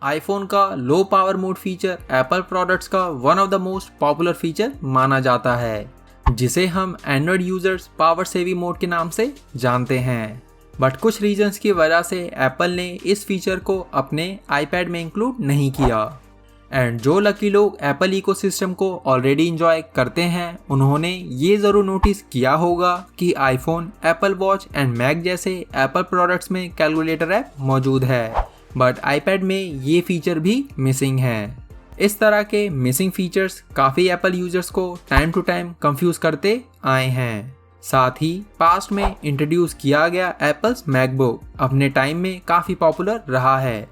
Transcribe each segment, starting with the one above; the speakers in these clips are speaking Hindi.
आईफोन का low power mode feature Apple products का one of the most popular feature माना जाता है, जिसे हम Android users power saving mode के नाम से जानते हैं। बट कुछ रीजंस की वजह से एप्पल ने इस फीचर को अपने आईपैड में इंक्लूड नहीं किया। एंड जो लकी लोग एप्पल इकोसिस्टम को ऑलरेडी इंजॉय करते हैं, उन्होंने ये ज़रूर नोटिस किया होगा कि iPhone, Apple Watch and Mac जैसे एप्पल प्रोडक्ट्स में कैलकुलेटर ऐप मौजूद है, बट आईपैड में ये फीचर भी मिसिंग है। इस तरह के मिसिंग फीचर्स काफ़ी एप्पल यूजर्स को टाइम टू टाइम कंफ्यूज करते आए हैं। साथ ही पास्ट में इंट्रोड्यूस किया गया एप्पल्स मैकबुक अपने टाइम में काफ़ी पॉपुलर रहा है,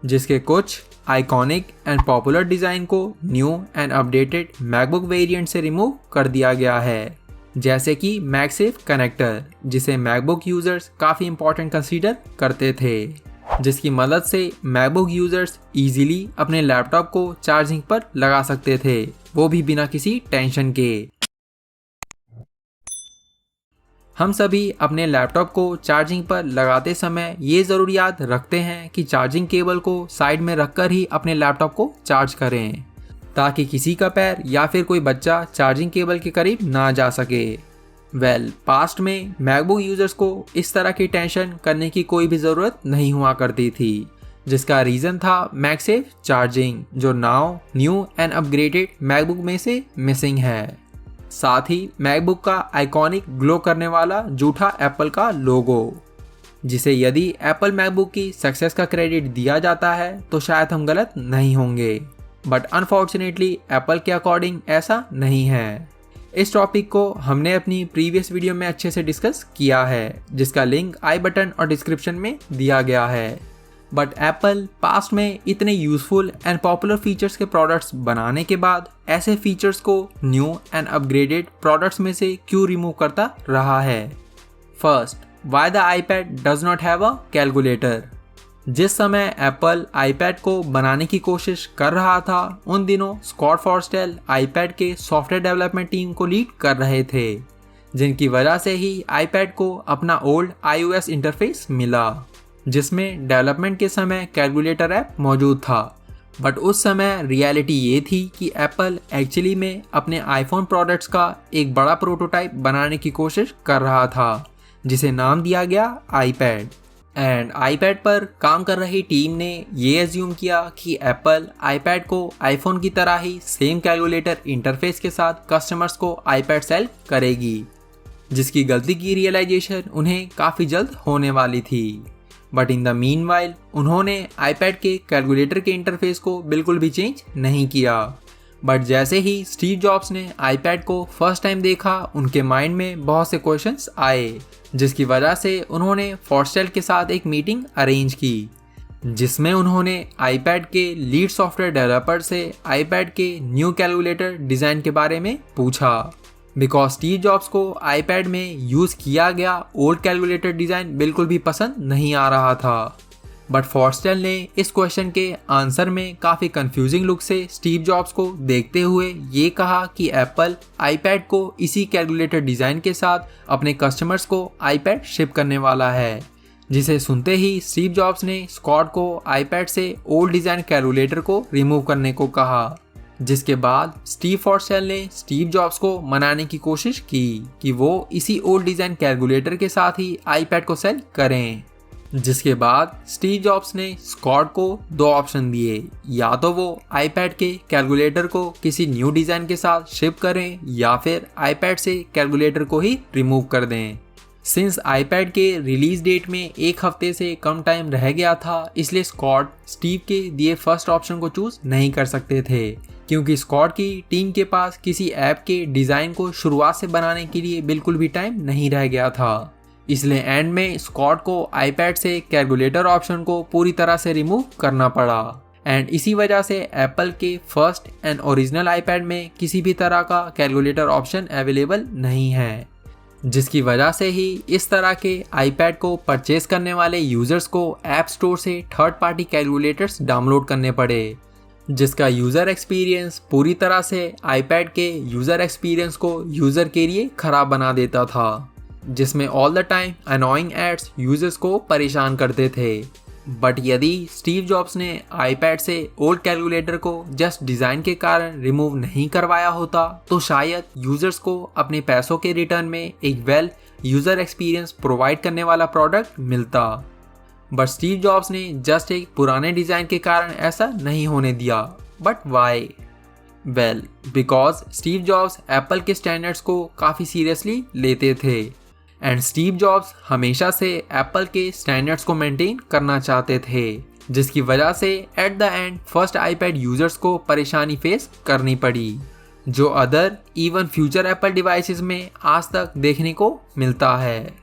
जिसके कुछ आइकॉनिक एंड पॉपुलर डिज़ाइन को new and updated MacBook variant से रिमूव कर दिया गया है, जैसे कि मैगसेफ कनेक्टर, जिसे मैकबुक यूजर्स काफ़ी इंपॉर्टेंट कंसीडर करते थे, जिसकी मदद से मैकबुक यूजर्स इजीली अपने लैपटॉप को चार्जिंग पर लगा सकते थे, वो भी बिना किसी टेंशन के। हम सभी अपने लैपटॉप को चार्जिंग पर लगाते समय ये ज़रूर याद रखते हैं कि चार्जिंग केबल को साइड में रखकर ही अपने लैपटॉप को चार्ज करें, ताकि किसी का पैर या फिर कोई बच्चा चार्जिंग केबल के करीब ना जा सके। पास्ट में मैकबुक यूजर्स को इस तरह की टेंशन करने की कोई भी ज़रूरत नहीं हुआ करती थी, जिसका रीज़न था मैगसेफ चार्जिंग, जो now new and upgraded MacBook में से मिसिंग है। साथ ही मैकबुक का आइकॉनिक ग्लो करने वाला जूठा एप्पल का लोगो, जिसे यदि एप्पल मैकबुक की सक्सेस का क्रेडिट दिया जाता है तो शायद हम गलत नहीं होंगे, बट अनफॉर्चुनेटली एप्पल के अकॉर्डिंग ऐसा नहीं है। इस टॉपिक को हमने अपनी प्रीवियस वीडियो में अच्छे से डिस्कस किया है, जिसका लिंक आई बटन और डिस्क्रिप्शन में दिया गया है। बट एप्पल पास्ट में इतने यूजफुल एंड पॉपुलर फीचर्स के प्रोडक्ट्स बनाने के बाद ऐसे फीचर्स को न्यू एंड अपग्रेडेड प्रोडक्ट्स में से क्यों रिमूव करता रहा है। First, why the iPad does not have a calculator. जिस समय एप्पल आईपैड को बनाने की कोशिश कर रहा था, उन दिनों स्कॉट फॉरस्टेल आईपैड के सॉफ्टवेयर डेवलपमेंट टीम को लीड कर रहे थे, जिनकी वजह से ही आईपैड को अपना ओल्ड iOS इंटरफेस मिला, जिसमें डेवलपमेंट के समय कैलकुलेटर ऐप मौजूद था। बट उस समय रियलिटी ये थी कि एप्पल एक्चुअली में अपने आईफोन प्रोडक्ट्स का एक बड़ा प्रोटोटाइप बनाने की कोशिश कर रहा था, जिसे नाम दिया गया आईपैड। एंड आईपैड पर काम कर रही टीम ने ये एज्यूम किया कि एप्पल आईपैड को आईफोन की तरह ही सेम कैलकुलेटर इंटरफेस के साथ कस्टमर्स को आईपैड सेल करेगी, जिसकी गलती की रियलाइजेशन उन्हें काफ़ी जल्द होने वाली थी। बट इन द मीनवाइल उन्होंने आईपैड के कैलकुलेटर के इंटरफेस को बिल्कुल भी चेंज नहीं किया। बट जैसे ही स्टीव जॉब्स ने आईपैड को फर्स्ट टाइम देखा, उनके माइंड में बहुत से क्वेश्चंस आए, जिसकी वजह से उन्होंने फॉरस्टेल के साथ एक मीटिंग अरेंज की, जिसमें उन्होंने आईपैड के लीड सॉफ्टवेयर डेवलपर से आईपैड के न्यू कैलकुलेटर डिज़ाइन के बारे में पूछा, बिकॉज स्टीव जॉब्स को आईपैड में यूज़ किया गया ओल्ड कैलकुलेटर डिज़ाइन बिल्कुल भी पसंद नहीं आ रहा था। बट फॉरस्टेल ने इस क्वेश्चन के आंसर में काफ़ी कंफ्यूजिंग लुक से स्टीव जॉब्स को देखते हुए ये कहा कि एप्पल आईपैड को इसी कैलकुलेटर डिज़ाइन के साथ अपने कस्टमर्स को आईपैड शिप करने वाला है, जिसे सुनते ही स्टीव जॉब्स ने स्कॉट को आईपैड से ओल्ड डिज़ाइन कैलकुलेटर को रिमूव करने को कहा, जिसके बाद स्टीव फॉरस्टेल ने स्टीव जॉब्स को मनाने की कोशिश की कि वो इसी ओल्ड डिज़ाइन कैलकुलेटर के साथ ही आईपैड को सेल करें। जिसके बाद स्टीव जॉब्स ने स्कॉट को दो ऑप्शन दिए, या तो वो आईपैड के कैलकुलेटर को किसी न्यू डिज़ाइन के साथ शिप करें या फिर आईपैड से कैलकुलेटर को ही रिमूव कर दें। सिंस आईपैड के रिलीज डेट में एक हफ्ते से कम टाइम रह गया था, इसलिए स्कॉट स्टीव के दिए फर्स्ट ऑप्शन को चूज नहीं कर सकते थे, क्योंकि स्कॉट की टीम के पास किसी ऐप के डिज़ाइन को शुरुआत से बनाने के लिए बिल्कुल भी टाइम नहीं रह गया था। इसलिए एंड में स्कॉट को आईपैड से कैलकुलेटर ऑप्शन को पूरी तरह से रिमूव करना पड़ा। एंड इसी वजह से एप्पल के फर्स्ट एंड ओरिजिनल आईपैड में किसी भी तरह का कैलकुलेटर ऑप्शन अवेलेबल नहीं है, जिसकी वजह से ही इस तरह के आईपैड को परचेज करने वाले यूजर्स को ऐप स्टोर से थर्ड पार्टी कैलकुलेटर्स डाउनलोड करने पड़े, जिसका यूज़र एक्सपीरियंस पूरी तरह से आईपैड के यूज़र एक्सपीरियंस को यूज़र के लिए ख़राब बना देता था, जिसमें all the time annoying ads users को परेशान करते थे। बट यदि स्टीव जॉब्स ने आईपैड से ओल्ड कैलकुलेटर को जस्ट डिज़ाइन के कारण रिमूव नहीं करवाया होता तो शायद यूजर्स को अपने पैसों के रिटर्न में एक वेल यूज़र एक्सपीरियंस प्रोवाइड करने वाला प्रोडक्ट मिलता। बट स्टीव जॉब्स ने जस्ट एक पुराने डिज़ाइन के कारण ऐसा नहीं होने दिया। But why? Well, because Steve jobs Apple के स्टैंडर्ड्स को काफ़ी सीरियसली लेते थे एंड स्टीव जॉब्स हमेशा से एप्पल के स्टैंडर्ड्स को मेंटेन करना चाहते थे, जिसकी वजह से at the end first iPad users को परेशानी फेस करनी पड़ी, जो other even future Apple devices में आज तक देखने को मिलता है।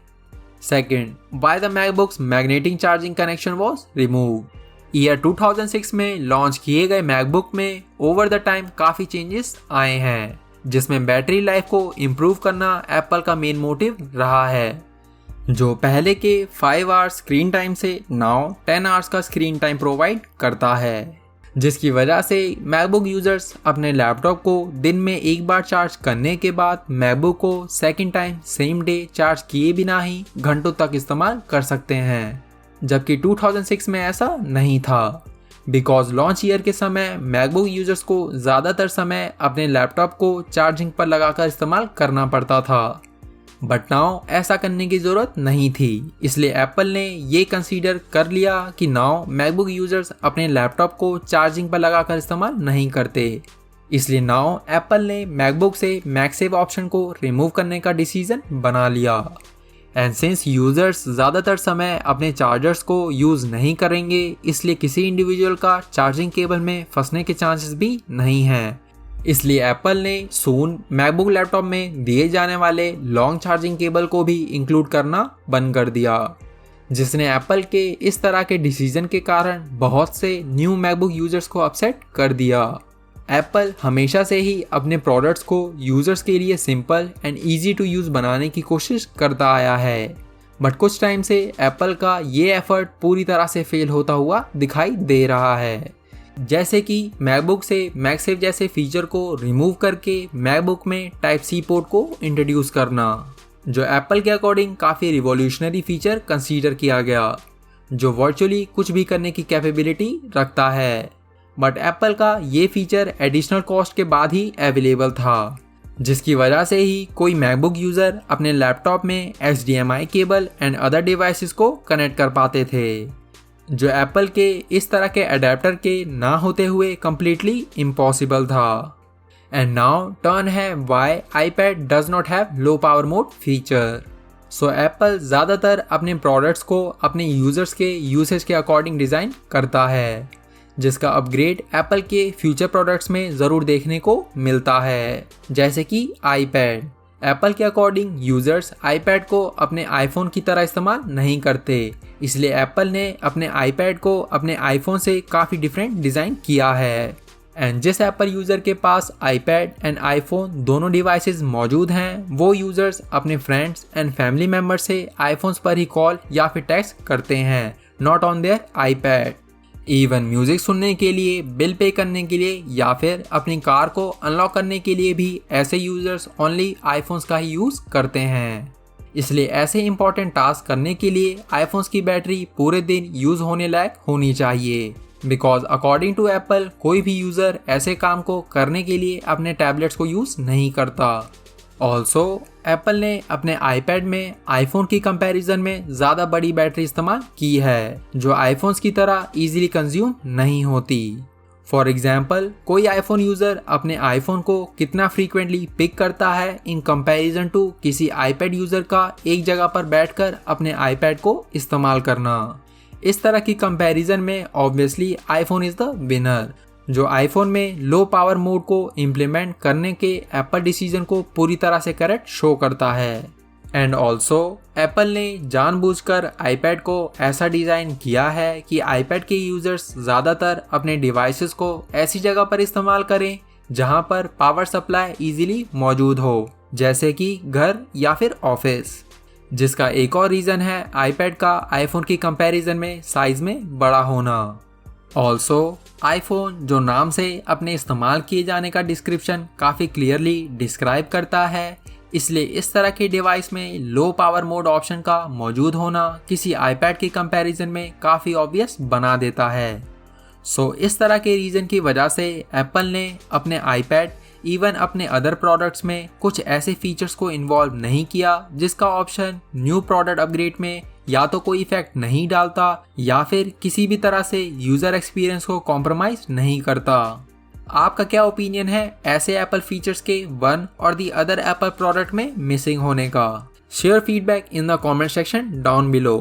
Second, by the MacBooks magnetic charging connection was remove. Year 2006 में लॉन्च किए गए मैकबुक में ओवर द टाइम काफ़ी चेंजेस आए हैं, जिसमें बैटरी लाइफ को इम्प्रूव करना एप्पल का मेन मोटिव रहा है, जो पहले के 5 आवर्स स्क्रीन टाइम से नाउ 10 आवर्स का स्क्रीन टाइम प्रोवाइड करता है, जिसकी वजह से मैकबुक यूजर्स अपने लैपटॉप को दिन में एक बार चार्ज करने के बाद मैकबुक को second time same day charge किए बिना ही घंटों तक इस्तेमाल कर सकते हैं, जबकि 2006 में ऐसा नहीं था। बिकॉज लॉन्च ईयर के समय मैकबुक यूजर्स को ज़्यादातर समय अपने लैपटॉप को चार्जिंग पर लगाकर इस्तेमाल करना पड़ता था, बट नाउ ऐसा करने की ज़रूरत नहीं थी। इसलिए एप्पल ने ये कंसीडर कर लिया कि नाउ मैकबुक यूजर्स अपने लैपटॉप को चार्जिंग पर लगाकर इस्तेमाल नहीं करते। इसलिए नाउ एप्पल ने मैकबुक से मैगसेफ ऑप्शन को रिमूव करने का डिसीजन बना लिया। एंड सिंस यूजर्स ज़्यादातर समय अपने चार्जर्स को यूज़ नहीं करेंगे, इसलिए किसी इंडिविजुअल का चार्जिंग केबल में फंसने के चांसेस भी नहीं हैं। इसलिए एप्पल ने सून मैकबुक लैपटॉप में दिए जाने वाले लॉन्ग चार्जिंग केबल को भी इंक्लूड करना बंद कर दिया, जिसने एप्पल के इस तरह के डिसीजन के कारण बहुत से न्यू मैकबुक यूजर्स को अपसेट कर दिया। एप्पल हमेशा से ही अपने प्रोडक्ट्स को यूजर्स के लिए simple and easy to use बनाने की कोशिश करता आया है, बट कुछ टाइम से एप्पल का ये एफर्ट पूरी तरह से फेल होता हुआ दिखाई दे रहा है। जैसे कि मैकबुक से मैगसेफ जैसे फीचर को रिमूव करके मैकबुक में टाइप सी पोर्ट को इंट्रोड्यूस करना, जो एप्पल के अकॉर्डिंग काफ़ी रिवॉल्यूशनरी फीचर कंसीडर किया गया, जो वर्चुअली कुछ भी करने की कैपेबिलिटी रखता है। बट एप्पल का ये फीचर एडिशनल कॉस्ट के बाद ही अवेलेबल था, जिसकी वजह से ही कोई मैकबुक यूज़र अपने लैपटॉप में HDMI cable and other devices को कनेक्ट कर पाते थे, जो एप्पल के इस तरह के अडेप्टर के ना होते हुए कम्प्लीटली इम्पॉसिबल था। एंड नाउ टर्न है why iPad does not have low power mode feature. So Apple ज़्यादातर अपने प्रोडक्ट्स को अपने यूज़र्स के यूसेज के अकॉर्डिंग डिज़ाइन करता है, जिसका अपग्रेड एप्पल के फ्यूचर प्रोडक्ट्स में ज़रूर देखने को मिलता है, जैसे कि आईपैड। एप्पल के अकॉर्डिंग यूज़र्स आईपैड को अपने आईफोन की तरह इस्तेमाल नहीं करते, इसलिए एप्पल ने अपने आईपैड को अपने आईफोन से काफ़ी डिफरेंट डिज़ाइन किया है। एंड जिस एप्पल यूज़र के पास आईपैड एंड आईफोन दोनों डिवाइसेस मौजूद हैं, वो यूज़र्स अपने फ्रेंड्स एंड फैमिली मेम्बर से आईफोन्स पर ही कॉल या फिर टेक्स्ट करते हैं, not on their iPad. Even music सुनने के लिए, बिल पे करने के लिए या फिर अपनी कार को अनलॉक करने के लिए भी ऐसे यूज़र्स ओनली आईफोन्स का ही यूज़ करते हैं। इसलिए ऐसे इंपॉर्टेंट टास्क करने के लिए आईफोन्स की बैटरी पूरे दिन यूज़ होने लायक होनी चाहिए, बिकॉज अकॉर्डिंग टू एप्पल कोई भी यूज़र ऐसे काम को करने के लिए अपने टैबलेट्स को यूज़ नहीं करता। ऑल्सो एप्पल ने अपने आईपैड में आईफोन की कंपैरिजन में ज़्यादा बड़ी बैटरी इस्तेमाल की है, जो आईफोन्स की तरह इजीली कंज्यूम नहीं होती। फॉर एग्जाम्पल, कोई आईफोन यूज़र अपने आईफोन को कितना फ्रीक्वेंटली पिक करता है इन कंपैरिजन टू किसी आईपैड यूज़र का एक जगह पर बैठकर अपने आईपैड को इस्तेमाल करना। इस तरह की कंपैरिजन में obviously iPhone is the winner, जो आईफोन में लो पावर मोड को इम्प्लीमेंट करने के एप्पल डिसीजन को पूरी तरह से करेक्ट शो करता है। एंड ऑल्सो एप्पल ने जानबूझकर आईपैड को ऐसा डिज़ाइन किया है कि आईपैड के यूज़र्स ज़्यादातर अपने डिवाइसेस को ऐसी जगह पर इस्तेमाल करें जहां पर पावर सप्लाई इजीली मौजूद हो, जैसे कि घर या फिर ऑफिस, जिसका एक और रीज़न है आईपैड का आईफोन की कंपैरिजन में साइज़ में बड़ा होना। ऑल्सो आईफोन जो नाम से अपने इस्तेमाल किए जाने का डिस्क्रिप्शन काफ़ी क्लियरली डिस्क्राइब करता है इसलिए इस तरह के डिवाइस में लो पावर मोड ऑप्शन का मौजूद होना किसी आईपैड के कंपैरिजन में काफ़ी ऑब्वियस बना देता है। इस तरह के रीज़न की वजह से एप्पल ने अपने आईपैड इवन अपने अदर प्रोडक्ट्स में कुछ ऐसे फीचर्स को इन्वॉल्व नहीं किया जिसका ऑप्शन न्यू प्रोडक्ट अपग्रेड में या तो कोई इफेक्ट नहीं डालता या फिर किसी भी तरह से यूज़र एक्सपीरियंस को कॉम्प्रोमाइज़ नहीं करता। आपका क्या ओपिनियन है ऐसे एप्पल फीचर्स के वन और दी अदर एप्पल प्रोडक्ट में मिसिंग होने का? Share feedback in the comment section down below.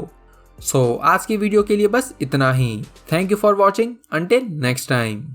आज की वीडियो के लिए बस इतना ही। Thank you for watching. Until next time.